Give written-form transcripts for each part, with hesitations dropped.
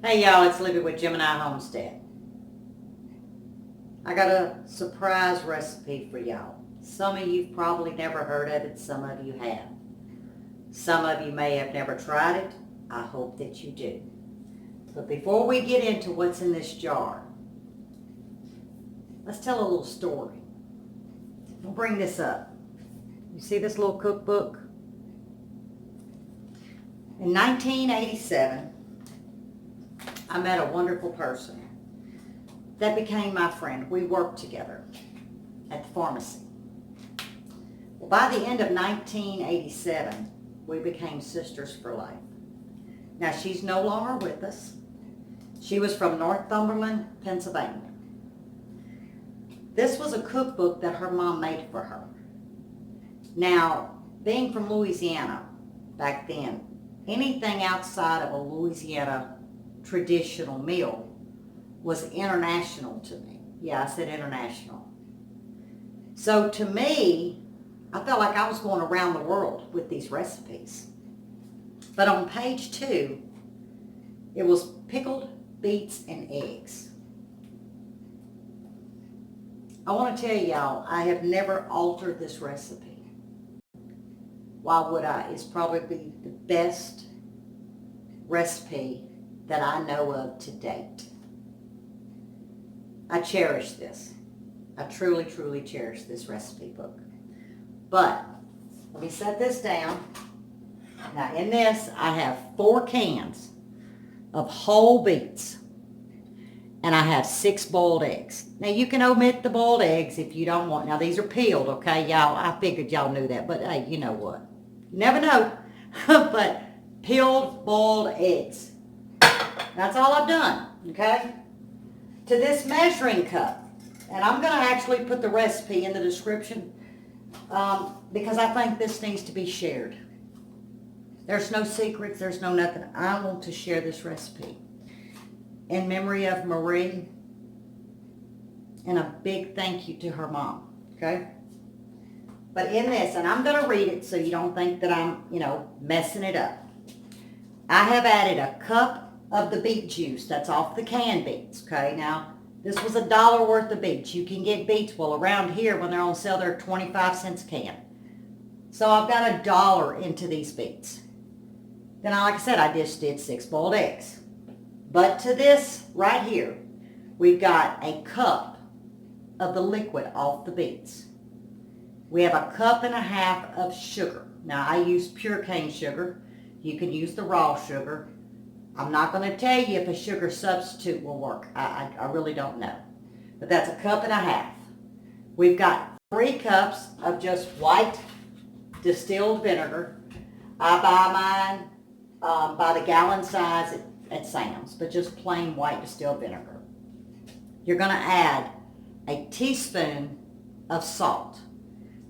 Hey y'all, it's Lippy with Gemini Homestead. I got a surprise recipe for y'all. Some of you've probably never heard of it, some of you have. Some of you may have never tried it. I hope that you do. But before we get into what's in this jar, let's tell a little story. I'll bring this up. You see this little cookbook? In 1987, I met a wonderful person that became my friend. We worked together at the pharmacy. Well, by the end of 1987, we became sisters for life. Now, she's no longer with us. She was from Northumberland, Pennsylvania. This was a cookbook that her mom made for her. Now, being from Louisiana back then, anything outside of a Louisiana traditional meal was international to me. Yeah, I said international. So to me, I felt like I was going around the world with these recipes. But on page 2, it was pickled beets and eggs. I want to tell y'all, I have never altered this recipe. Why would I? It's probably the best recipe that I know of to date. I cherish this. I truly, truly cherish this recipe book. But let me set this down. Now in this, I have 4 cans of whole beets. And I have 6 boiled eggs. Now you can omit the boiled eggs if you don't want. Now these are peeled, okay, y'all? I figured y'all knew that, but hey, you know what? You never know. But peeled boiled eggs. That's all I've done, okay? To this measuring cup, and I'm going to actually put the recipe in the description because I think this needs to be shared. There's no secrets, there's no nothing. I want to share this recipe in memory of Marie, and a big thank you to her mom, okay? But in this, and I'm going to read it so you don't think that I'm, messing it up. I have added a cup of the beet juice. That's off the canned beets, okay? Now, this was $1 worth of beets. You can get beets, well, around here when they're on sale, they're 25 cents a can. So I've got $1 into these beets. Then, like I said, I just did 6 boiled eggs. But to this right here, we've got a cup of the liquid off the beets. We have a cup and a half of sugar. Now, I use pure cane sugar. You can use the raw sugar. I'm not going to tell you if a sugar substitute will work. I really don't know. But that's a cup and a half. We've got 3 cups of just white distilled vinegar. I buy mine by the gallon size at Sam's, but just plain white distilled vinegar. You're going to add a teaspoon of salt.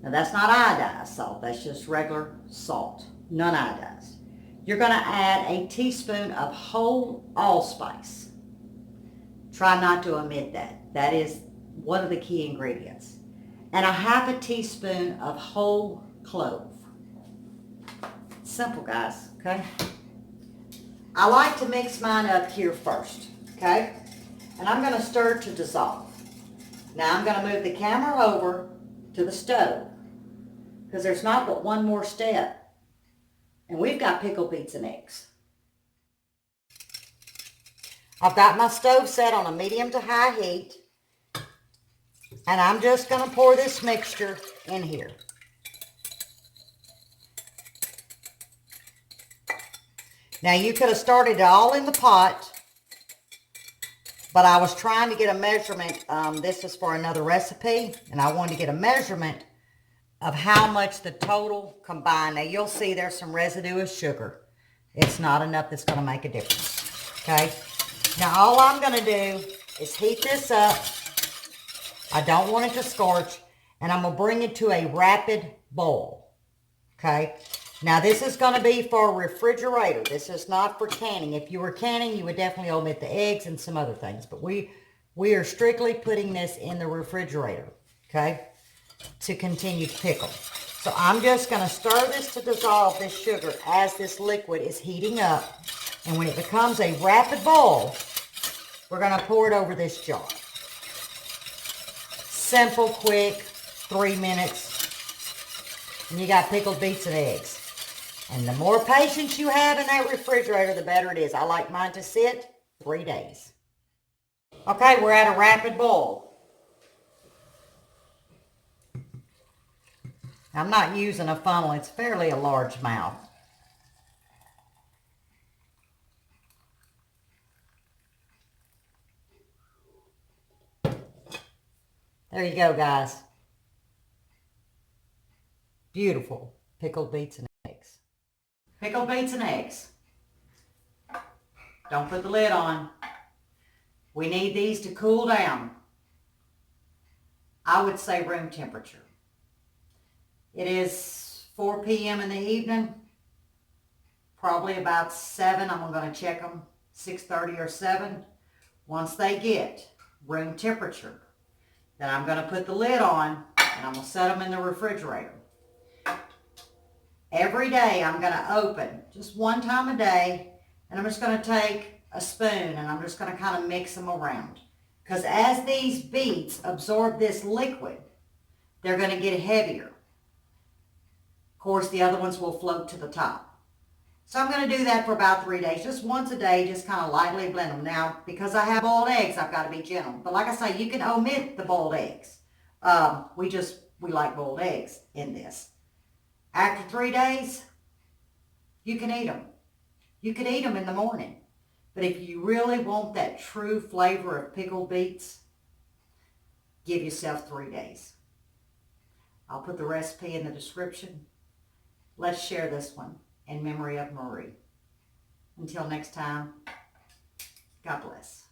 Now that's not iodized salt. That's just regular salt, non-iodized. You're going to add a teaspoon of whole allspice. Try not to omit that. That is one of the key ingredients. And a half a teaspoon of whole clove. Simple, guys, okay? I like to mix mine up here first, okay? And I'm going to stir to dissolve. Now I'm going to move the camera over to the stove because there's not but one more step. And we've got pickled beets and eggs. I've got my stove set on a medium to high heat. And I'm just going to pour this mixture in here. Now you could have started it all in the pot. But I was trying to get a measurement. This is for another recipe. And I wanted to get a measurement of how much the total combined. Now you'll see there's some residue of sugar. It's not enough that's going to make a difference. Okay. Now all I'm going to do is heat this up. I don't want it to scorch. And I'm going to bring it to a rapid boil. Okay. Now this is going to be for a refrigerator. This is not for canning. If you were canning, you would definitely omit the eggs and some other things. But we are strictly putting this in the refrigerator. Okay. To continue to pickle. So I'm just going to stir this to dissolve this sugar as this liquid is heating up. And when it becomes a rapid boil, we're going to pour it over this jar. Simple, quick, 3 minutes. And you got pickled beets and eggs. And the more patience you have in that refrigerator, the better it is. I like mine to sit 3 days. Okay, we're at a rapid boil. I'm not using a funnel. It's fairly a large mouth. There you go, guys. Beautiful pickled beets and eggs. Pickled beets and eggs. Don't put the lid on. We need these to cool down. I would say room temperature. It is 4 p.m. in the evening. Probably about 7. I'm going to check them 6:30 or 7. Once they get room temperature, then I'm going to put the lid on and I'm going to set them in the refrigerator. Every day I'm going to open just one time a day, and I'm just going to take a spoon and I'm just going to kind of mix them around. Because as these beets absorb this liquid, they're going to get heavier. Of course, the other ones will float to the top. So I'm going to do that for about 3 days. Just once a day, just kind of lightly blend them. Now, because I have boiled eggs, I've got to be gentle. But like I say, you can omit the boiled eggs. We like boiled eggs in this. After 3 days, you can eat them. You can eat them in the morning. But if you really want that true flavor of pickled beets, give yourself 3 days. I'll put the recipe in the description. Let's share this one in memory of Marie. Until next time, God bless.